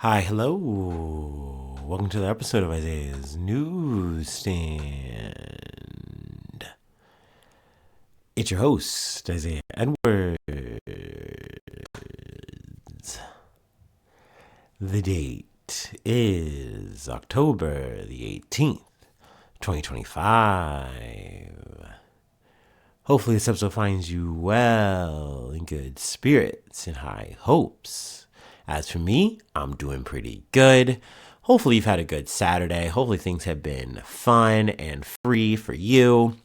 Hi, hello. Welcome to the episode of Isaiah's Newsstand. It's your host, Isaiah Edwards. The date is October the 18th, 2025. Hopefully, this episode finds you well, in good spirits, and high hopes. As for me, I'm doing pretty good. Hopefully, you've had a good Saturday. Hopefully, things have been fun and free for you.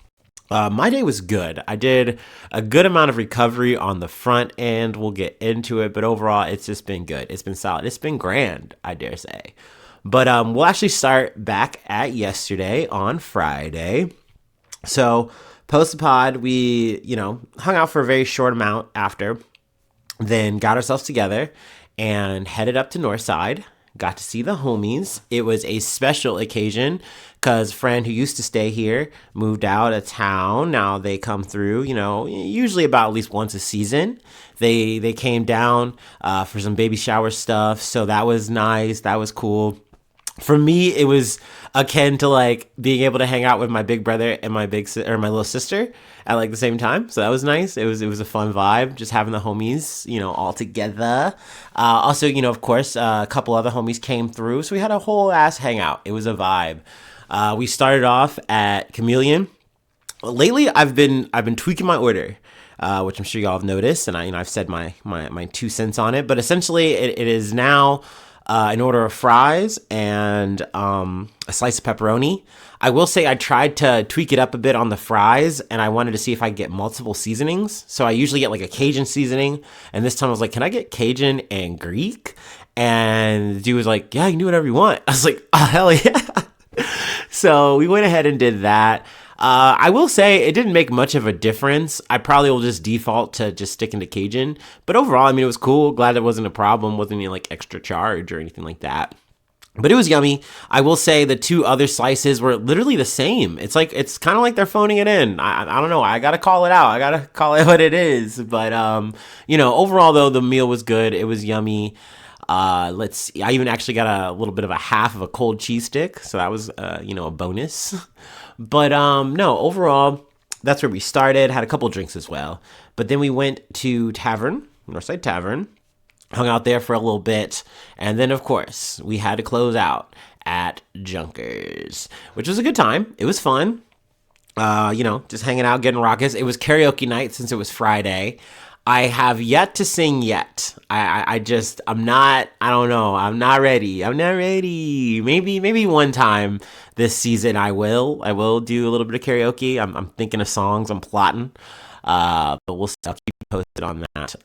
My day was good. I did a good amount of recovery on the front end. We'll get into it, but overall, it's just been good. It's been solid. It's been grand, I dare say. But we'll actually start back at yesterday on Friday. So, post the pod, we, hung out for a very short amount after, then got ourselves together and headed up to Northside. Got to see the homies. It was a special occasion because a friend who used to stay here moved out of town. Now they come through, usually about at least once a season. They came down for some baby shower stuff. So that was nice. That was cool. For me, it was akin to like being able to hang out with my big brother and my my little sister at like the same time. So that was nice. It was a fun vibe, just having the homies, all together. Also, of course, a couple other homies came through, so we had a whole ass hangout. It was a vibe. We started off at Chameleon. Lately, I've been tweaking my order. Which I'm sure y'all have noticed, and I've said my 2 cents on it. But essentially, it is now an order of fries and a slice of pepperoni. I will say I tried to tweak it up a bit on the fries, and I wanted to see if I could get multiple seasonings. So I usually get like a Cajun seasoning, and this time I was like, can I get Cajun and Greek? And the dude was like, yeah, you can do whatever you want. I was like, oh, hell yeah. So we went ahead and did that. I will say it didn't make much of a difference. I probably will just default to just sticking to Cajun. But overall, it was cool. Glad it wasn't a problem. Wasn't any like extra charge or anything like that. But it was yummy. I will say the two other slices were literally the same. It's kind of like they're phoning it in. I don't know. I gotta call it out. I gotta call it what it is. But overall though, the meal was good. It was yummy. Let's see. I even actually got a little bit of a half of a cold cheese stick, so that was a bonus. But no, overall, that's where we started. Had a couple drinks as well, but then we went to Northside Tavern, hung out there for a little bit, and then of course we had to close out at Junkers, which was a good time. It was fun. Just hanging out, getting rockets. It was karaoke night since it was Friday. I have yet to sing yet. I'm not, I don't know. I'm not ready. Maybe one time this season I will do a little bit of karaoke. I'm thinking of songs. I'm plotting. But I'll keep you posted on that.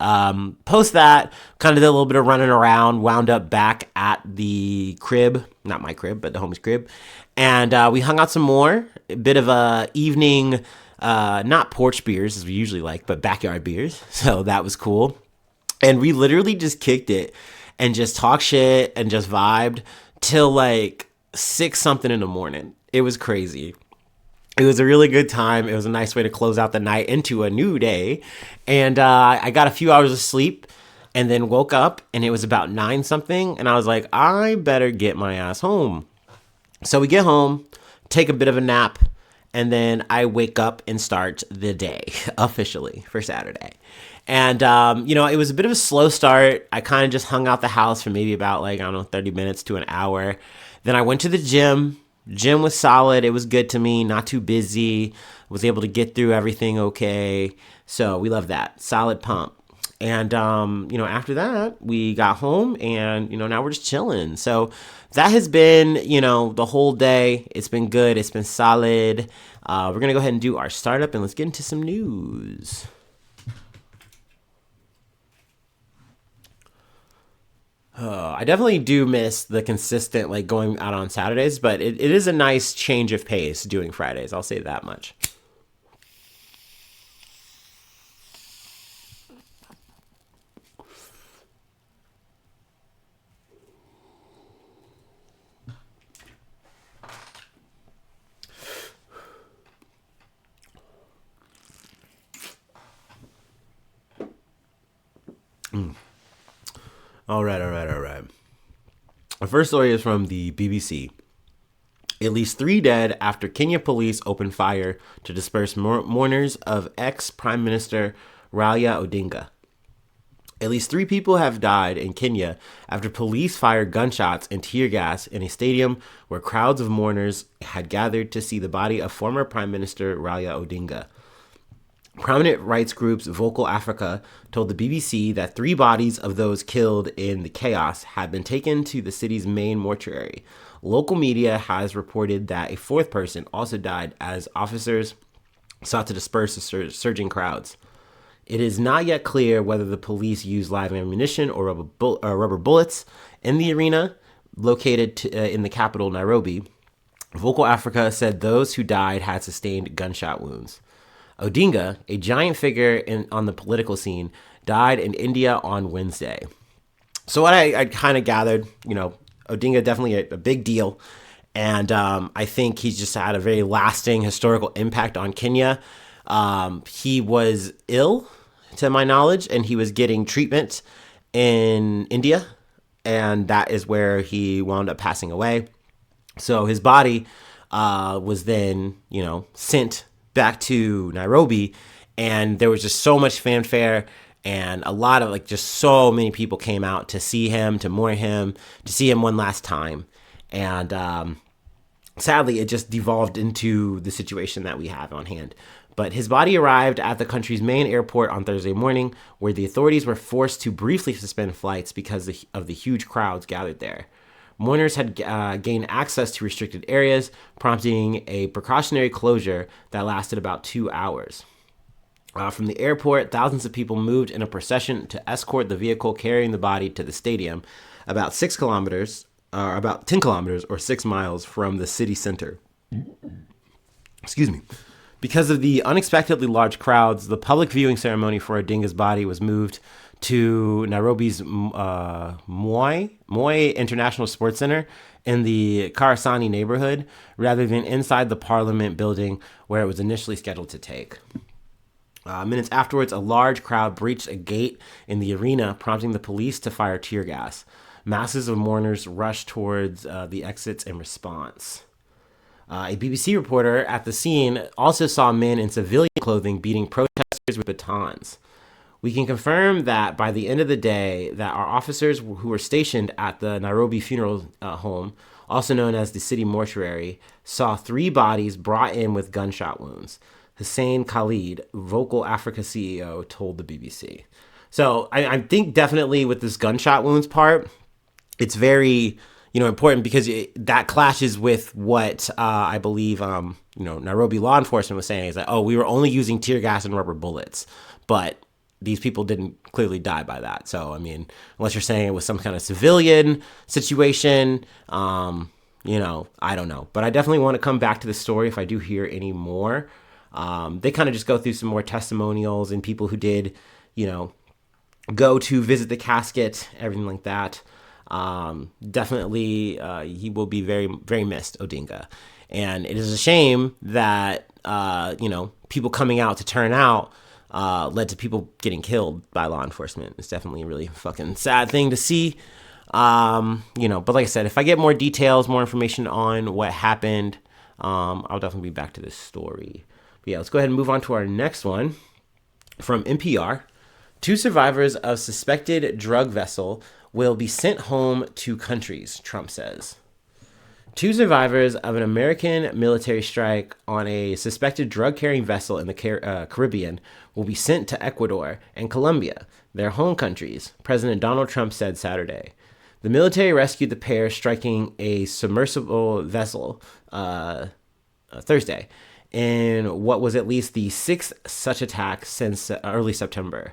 Post that, kind of did a little bit of running around, wound up back at the crib, not my crib, but the homie's crib. And we hung out some more, a bit of a evening, not porch beers as we usually like, but backyard beers. So that was cool. And we literally just kicked it and just talked shit and just vibed till like 6 something in the morning. It was crazy. It was a really good time. It was a nice way to close out the night into a new day. And I got a few hours of sleep and then woke up and it was about 9 something. And I was like, I better get my ass home. So we get home, take a bit of a nap, and then I wake up and start the day officially for Saturday. And, it was a bit of a slow start. I kind of just hung out the house for maybe about 30 minutes to an hour. Then I went to the gym. Gym was solid. It was good to me, not too busy. Was able to get through everything okay. So we love that. Solid pump. And, after that, we got home and, now we're just chilling. So that has been, the whole day. It's been good. It's been solid. We're going to go ahead and do our startup and let's get into some news. I definitely do miss the consistent, going out on Saturdays, but it is a nice change of pace doing Fridays. I'll say that much. All right. The first story is from the BBC. At least 3 dead after Kenya police opened fire to disperse mourners of ex-Prime Minister Raila Odinga. At least 3 people have died in Kenya after police fired gunshots and tear gas in a stadium where crowds of mourners had gathered to see the body of former Prime Minister Raila Odinga. Prominent rights groups Vocal Africa told the BBC that 3 bodies of those killed in the chaos had been taken to the city's main mortuary. Local media has reported that a 4th person also died as officers sought to disperse the surging crowds. It is not yet clear whether the police used live ammunition or rubber bullets in the arena located in the capital, Nairobi. Vocal Africa said those who died had sustained gunshot wounds. Odinga, a giant figure on the political scene, died in India on Wednesday. So what I kind of gathered, Odinga definitely a big deal. And I think he's just had a very lasting historical impact on Kenya. He was ill, to my knowledge, and he was getting treatment in India. And that is where he wound up passing away. So his body was then, sent back to Nairobi. And there was just so much fanfare. And a lot of just so many people came out to see him, to mourn him, to see him one last time. And sadly, it just devolved into the situation that we have on hand. But his body arrived at the country's main airport on Thursday morning, where the authorities were forced to briefly suspend flights because of the huge crowds gathered there. Mourners had gained access to restricted areas, prompting a precautionary closure that lasted about 2 hours. From the airport, thousands of people moved in a procession to escort the vehicle carrying the body to the stadium, about 10 kilometers or 6 miles from the city center. Excuse me. Because of the unexpectedly large crowds, the public viewing ceremony for Odinga's body was moved to Nairobi's Moi International Sports Center in the Karasani neighborhood, rather than inside the Parliament building where it was initially scheduled to take. Minutes afterwards, a large crowd breached a gate in the arena, prompting the police to fire tear gas. Masses of mourners rushed towards the exits in response. A BBC reporter at the scene also saw men in civilian clothing beating protesters with batons. We can confirm that by the end of the day that our officers who were stationed at the Nairobi funeral home, also known as the city mortuary, saw 3 bodies brought in with gunshot wounds. Hussein Khalid, Vocal Africa CEO, told the BBC. So I think definitely with this gunshot wounds part, it's very important because that clashes with what I believe Nairobi law enforcement was saying is that, we were only using tear gas and rubber bullets, but these people didn't clearly die by that. So, unless you're saying it was some kind of civilian situation, I don't know. But I definitely want to come back to the story if I do hear any more. They kind of just go through some more testimonials and people who did, go to visit the casket, everything like that. Definitely, he will be very, very missed, Odinga. And it is a shame that, people coming out to turn out led to people getting killed by law enforcement. It's definitely a really fucking sad thing to see. But like I said, if I get more details, more information on what happened, I'll definitely be back to this story. But yeah, let's go ahead and move on to our next one from NPR. 2 survivors of suspected drug vessel will be sent home to countries, Trump says. 2 survivors of an American military strike on a suspected drug-carrying vessel in the Caribbean will be sent to Ecuador and Colombia, their home countries, President Donald Trump said Saturday. The military rescued the pair striking a submersible vessel Thursday, in what was at least the 6th such attack since early September.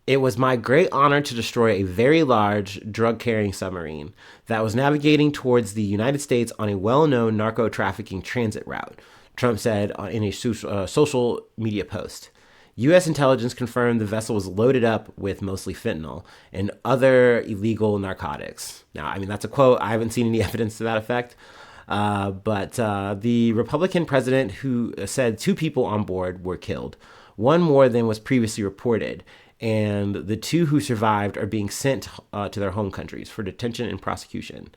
It was my great honor to destroy a very large drug-carrying submarine that was navigating towards the United States on a well-known narco-trafficking transit route, Trump said in a social media post. U.S. intelligence confirmed the vessel was loaded up with mostly fentanyl and other illegal narcotics. Now, that's a quote. I haven't seen any evidence to that effect. But the Republican president who said 2 people on board were killed, one more than was previously reported, and the 2 who survived are being sent to their home countries for detention and prosecution.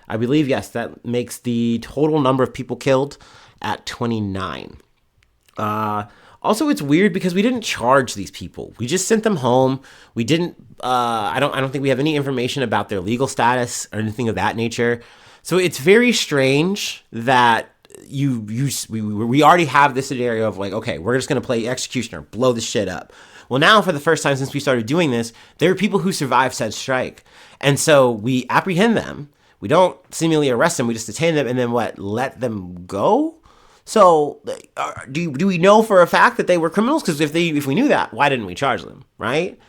I believe, yes, that makes the total number of people killed at 29. Also, it's weird because we didn't charge these people. We just sent them home. We didn't. I don't think we have any information about their legal status or anything of that nature. So it's very strange that we already have this scenario of like, okay, we're just gonna play executioner, blow this shit up. Well, now for the first time since we started doing this, there are people who survived said strike, and so we apprehend them. We don't seemingly arrest them. We just detain them and then let them go. So do we know for a fact that they were criminals? Because if we knew that, why didn't we charge them, right?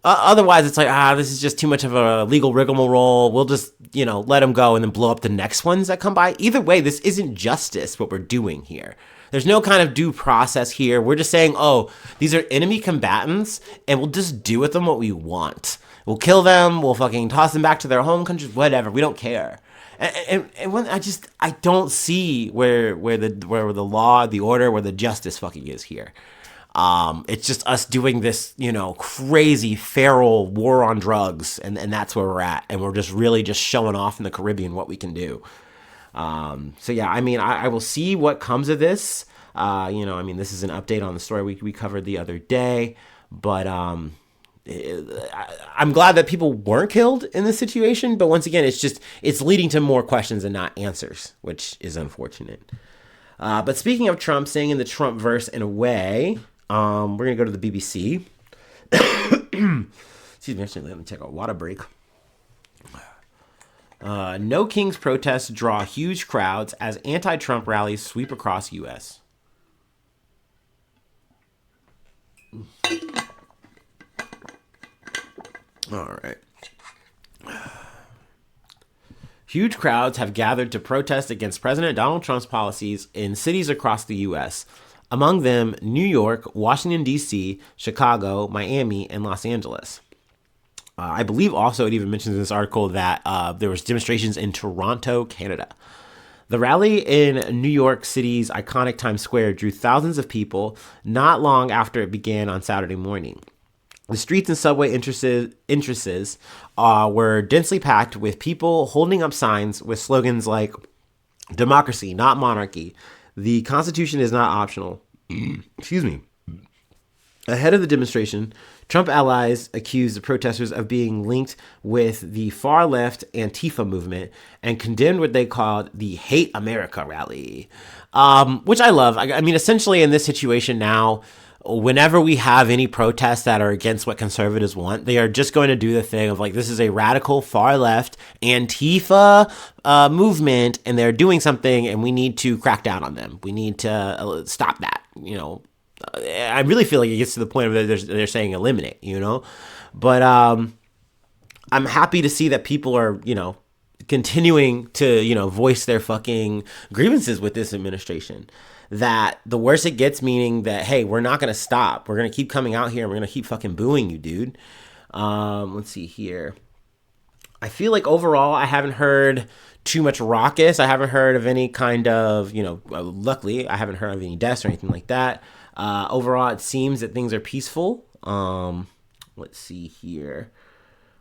Otherwise, it's like, this is just too much of a legal rigmarole. We'll just, let them go and then blow up the next ones that come by. Either way, this isn't justice, what we're doing here. There's no kind of due process here. We're just saying, these are enemy combatants, and we'll just do with them what we want. We'll kill them. We'll fucking toss them back to their home countries, whatever. We don't care. And when I don't see where the law, the order, where the justice fucking is here. It's just us doing this, crazy feral war on drugs, and that's where we're at, and we're just really just showing off in the Caribbean what we can do. So yeah, I will see what comes of this. This is an update on the story we covered the other day, but I'm glad that people weren't killed in this situation, but once again, it's leading to more questions and not answers, which is unfortunate. But speaking of Trump, staying in the Trump verse in a way, we're gonna go to the BBC. Excuse me, actually, let me take a water break. No Kings protests draw huge crowds as anti-Trump rallies sweep across U.S. All right. Huge crowds have gathered to protest against President Donald Trump's policies in cities across the U.S., among them New York, Washington, D.C., Chicago, Miami, and Los Angeles. I believe also it even mentions in this article that there was demonstrations in Toronto, Canada. The rally in New York City's iconic Times Square drew thousands of people not long after it began on Saturday morning. The streets and subway entrances were densely packed with people holding up signs with slogans like "Democracy, not monarchy. The Constitution is not optional." Excuse me. Ahead of the demonstration, Trump allies accused the protesters of being linked with the far-left Antifa movement and condemned what they called the Hate America rally, which I love. Essentially in this situation now, whenever we have any protests that are against what conservatives want, they are just going to do the thing of like, this is a radical far-left Antifa movement, and they're doing something, and we need to crack down on them. We need to stop that, I really feel like it gets to the point where they're saying eliminate, but I'm happy to see that people are, continuing to, voice their fucking grievances with this administration. That the worse it gets, meaning that, hey, we're not going to stop. We're going to keep coming out here and we're going to keep fucking booing you, dude. Let's see here. I feel like overall I haven't heard too much raucous. I haven't heard of any kind of, luckily I haven't heard of any deaths or anything like that. Overall, it seems that things are peaceful. Let's see here.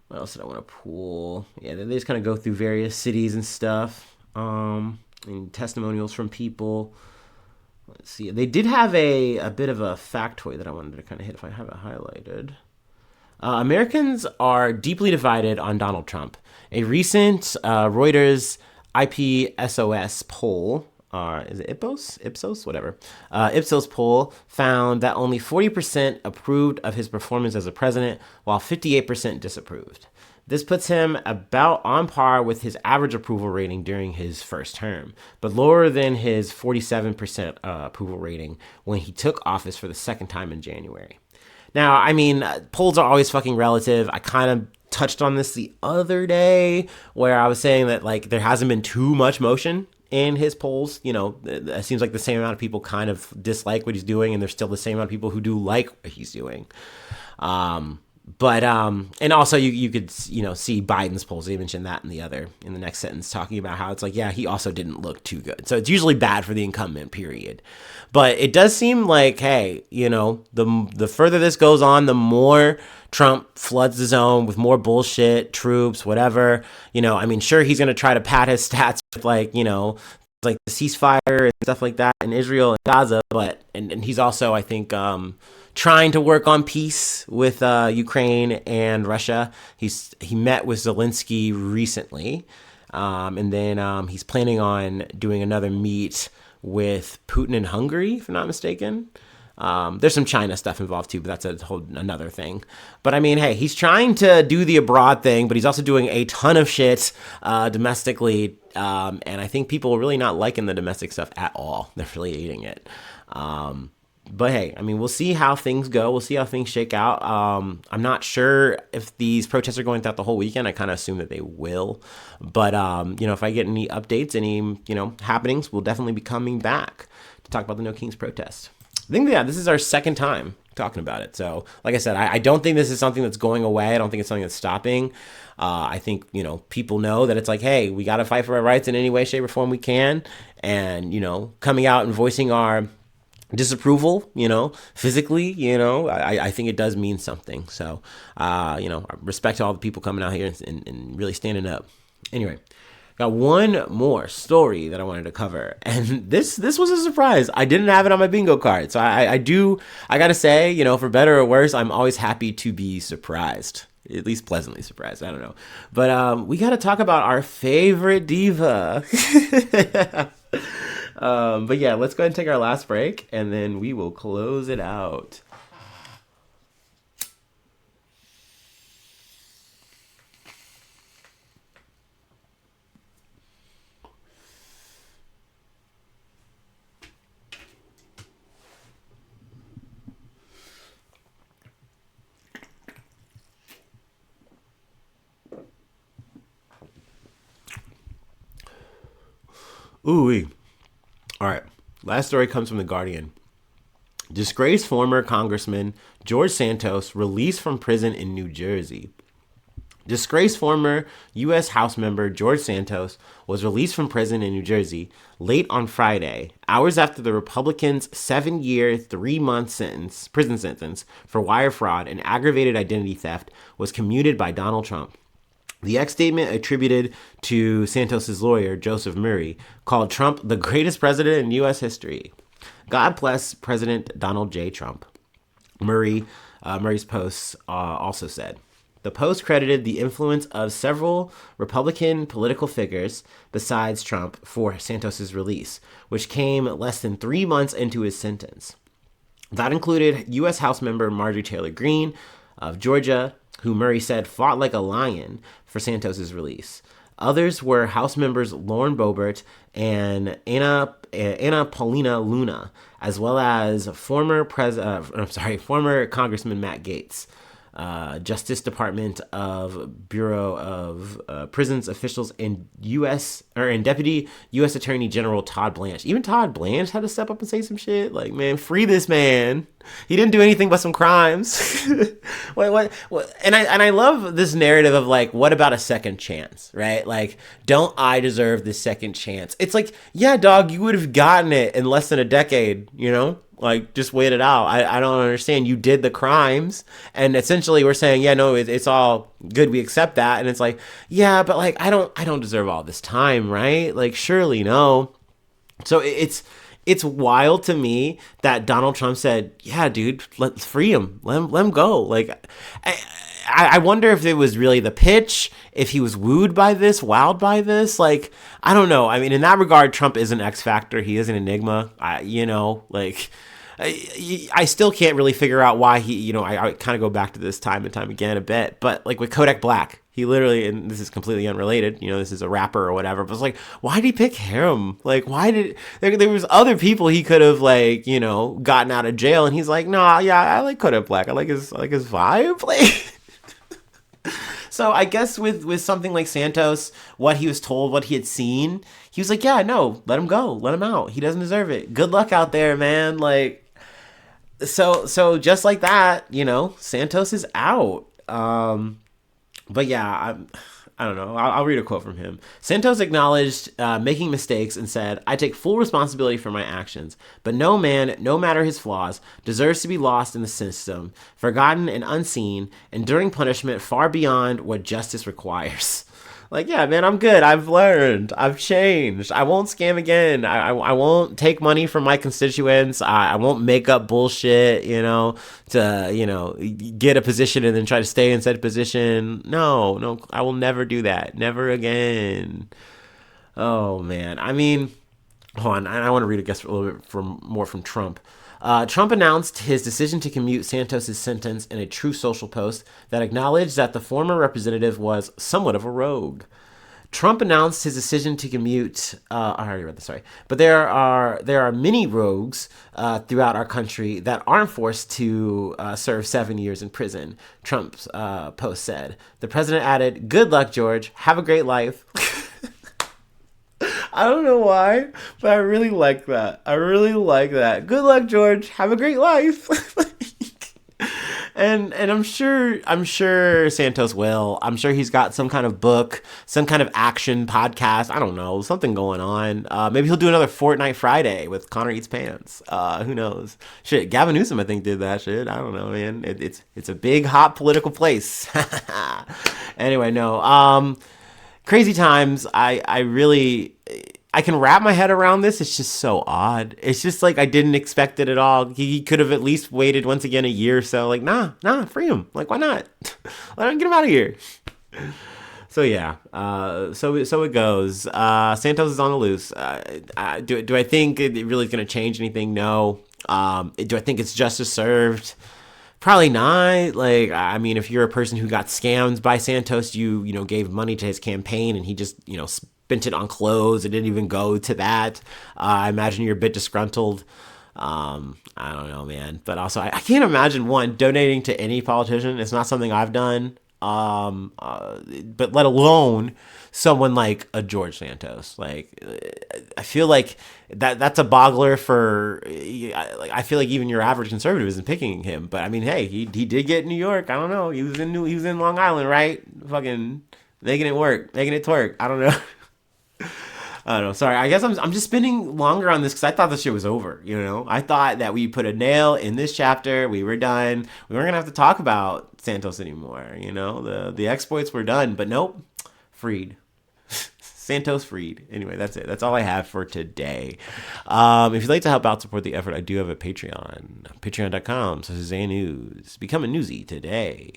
What else did I want to pull? Yeah, they just kind of go through various cities and stuff. And testimonials from people. Let's see. They did have a bit of a factoid that I wanted to kind of hit if I have it highlighted. Americans are deeply divided on Donald Trump. A recent Reuters IPSOS poll, is it Ipsos? Whatever. Ipsos poll found that only 40% approved of his performance as a president, while 58% disapproved. This puts him about on par with his average approval rating during his first term, but lower than his 47% approval rating when he took office for the second time in January. Now, polls are always fucking relative. I kind of touched on this the other day where I was saying that like there hasn't been too much motion in his polls. It seems like the same amount of people kind of dislike what he's doing, and there's still the same amount of people who do like what he's doing. But and also you could see Biden's polls. They mentioned that in the next sentence, talking about how it's like, yeah, he also didn't look too good. So it's usually bad for the incumbent, period. But it does seem like, hey, the further this goes on, the more Trump floods the zone with more bullshit, troops, whatever. I mean, sure, he's gonna try to pad his stats with like the ceasefire and stuff like that in Israel and Gaza, but and he's also, I think, trying to work on peace with Ukraine and Russia. He met with Zelensky recently, and then he's planning on doing another meet with Putin in Hungary, if I'm not mistaken. There's some China stuff involved too, but that's another thing. But I mean, hey, he's trying to do the abroad thing, but he's also doing a ton of shit domestically. And I think people are really not liking the domestic stuff at all. They're really hating it. But hey, I mean, we'll see how things go. We'll see how things shake out. I'm not sure if these protests are going throughout the whole weekend. I kind of assume that they will. But, if I get any updates, any, happenings, we'll definitely be coming back to talk about the No Kings protest. I think, yeah, this is our second time talking about it. So, like I said, I don't think this is something that's going away. I don't think it's something that's stopping. I think, people know that it's like, hey, we got to fight for our rights in any way, shape, or form we can. And, coming out and voicing our disapproval, physically, I think it does mean something. So, respect to all the people coming out here and really standing up. Anyway, got one more story that I wanted to cover, and this was a surprise. I didn't have it on my bingo card, so I gotta say, for better or worse, I'm always happy to be surprised, at least pleasantly surprised. I don't know, but we gotta talk about our favorite diva. But yeah, let's go ahead and take our last break, and then we will close it out. Ooh. All right. Last story comes from The Guardian. Disgraced former Congressman George Santos released from prison in New Jersey. Disgraced former U.S. House member George Santos was released from prison in New Jersey late on Friday, hours after the Republicans' 7-year, 3-month prison sentence for wire fraud and aggravated identity theft was commuted by Donald Trump. The ex-statement attributed to Santos's lawyer, Joseph Murray, called Trump the greatest president in U.S. history. God bless President Donald J. Trump. Murray's posts also said. The Post credited the influence of several Republican political figures besides Trump for Santos's release, which came less than 3 months into his sentence. That included U.S. House member Marjorie Taylor Greene of Georgia, who Murray said fought like a lion for Santos's release. Others were House members Lauren Boebert and Anna Paulina Luna, as well as former Congressman Matt Gaetz. Justice Department of Bureau of Prisons officials and Deputy U.S. Attorney General Todd Blanche. Even Todd Blanche had to step up and say some shit. Like, man, free this man. He didn't do anything but some crimes. what? And I love this narrative of like, what about a second chance, right? Like, don't I deserve this second chance? It's like, yeah, dog, you would have gotten it in less than a decade, Like, just wait it out. I don't understand. You did the crimes. And essentially we're saying, yeah, no, it's all good. We accept that. And it's like, yeah, but like, I don't deserve all this time, right? Like, surely no. So it's wild to me that Donald Trump said, yeah, dude, let's free him. Let him go. Like, I wonder if it was really the pitch, if he was wowed by this. Like, I don't know. I mean, in that regard, Trump is an X factor. He is an enigma. I still can't really figure out why I kind of go back to this time and time again a bit. But like with Kodak Black, he literally, and this is completely unrelated, this is a rapper or whatever, but it's like, why did he pick him? Like, why did, there was other people he could have like, gotten out of jail, and he's like, nah, yeah, I like Kodak Black. I like his vibe. Like, so I guess with something like Santos, what he was told, what he had seen, he was like, yeah, no, let him go. Let him out. He doesn't deserve it. Good luck out there, man. Like, so just like that, Santos is out. But yeah, I don't know. I'll read a quote from him. Santos acknowledged making mistakes and said, "I take full responsibility for my actions, but no man, no matter his flaws, deserves to be lost in the system, forgotten and unseen, enduring punishment far beyond what justice requires." Like, yeah, man, I'm good. I've learned. I've changed. I won't scam again. I won't take money from my constituents. I won't make up bullshit, to, get a position and then try to stay in said position. No, no, I will never do that. Never again. Oh, man. I mean, hold on. I want to read, I guess, a little bit more from Trump. Trump announced his decision to commute Santos' sentence in a True Social post that acknowledged that the former representative was somewhat of a rogue. Trump announced his decision to commute. I already read this, sorry, but there are many rogues throughout our country that aren't forced to serve 7 years in prison. Trump's post said. The president added, "Good luck, George. Have a great life." I don't know why, but I really like that. I really like that. Good luck, George. Have a great life. and I'm sure Santos will. I'm sure he's got some kind of book, some kind of action podcast. I don't know, something going on. Maybe he'll do another Fortnite Friday with Connor Eats Pants. Who knows? Shit, Gavin Newsom I think did that shit. I don't know, man. It's a big hot political place. Anyway, no. Crazy times. I can wrap my head around this. It's just so odd. It's just like I didn't expect it at all. He could have at least waited once again a year or so. Like, nah, free him. Like, why not? Let him get him out of here. So yeah, so it goes. Santos is on the loose. Do I think it really is going to change anything? No. Do I think it's justice served? Probably not. Like, I mean, if you're a person who got scammed by Santos, you gave money to his campaign and he just, spent it on clothes. It didn't even go to that. I imagine you're a bit disgruntled. I don't know, man. But also, I can't imagine, one, donating to any politician. It's not something I've done. But let alone someone like a George Santos. Like, I feel like that's a boggler for. I feel like even your average conservative isn't picking him. But I mean, hey, he did get New York. I don't know. He was in Long Island, right? Fucking making it work, making it twerk. I don't know. I don't know. Sorry. I guess I'm just spending longer on this because I thought this shit was over. I thought that we put a nail in this chapter. We were done. We weren't gonna have to talk about Santos anymore. The exploits were done, but nope, freed. Santos freed. Anyway, that's it. That's all I have for today. If you'd like to help out support the effort, I do have a Patreon. Patreon.com/ZaneNews. Become a newsie today.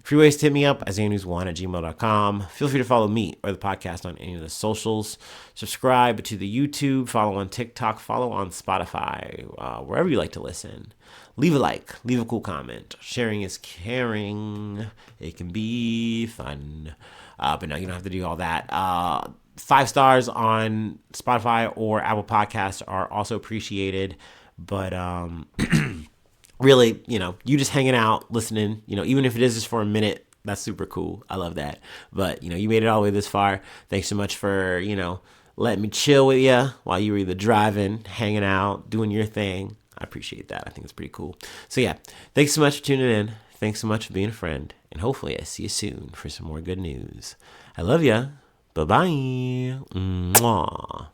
Free ways to hit me up at zanews1@gmail.com. Feel free to follow me or the podcast on any of the socials. Subscribe to the YouTube. Follow on TikTok. Follow on Spotify. Wherever you like to listen. Leave a like. Leave a cool comment. Sharing is caring. It can be fun. But no, you don't have to do all that. 5 stars on Spotify or Apple Podcasts are also appreciated. But really, you just hanging out, listening, even if it is just for a minute, that's super cool. I love that. But, you made it all the way this far. Thanks so much for, letting me chill with you while you were either driving, hanging out, doing your thing. I appreciate that. I think it's pretty cool. So yeah, thanks so much for tuning in. Thanks so much for being a friend. And hopefully I see you soon for some more good news. I love ya. Bye-bye. Mwah.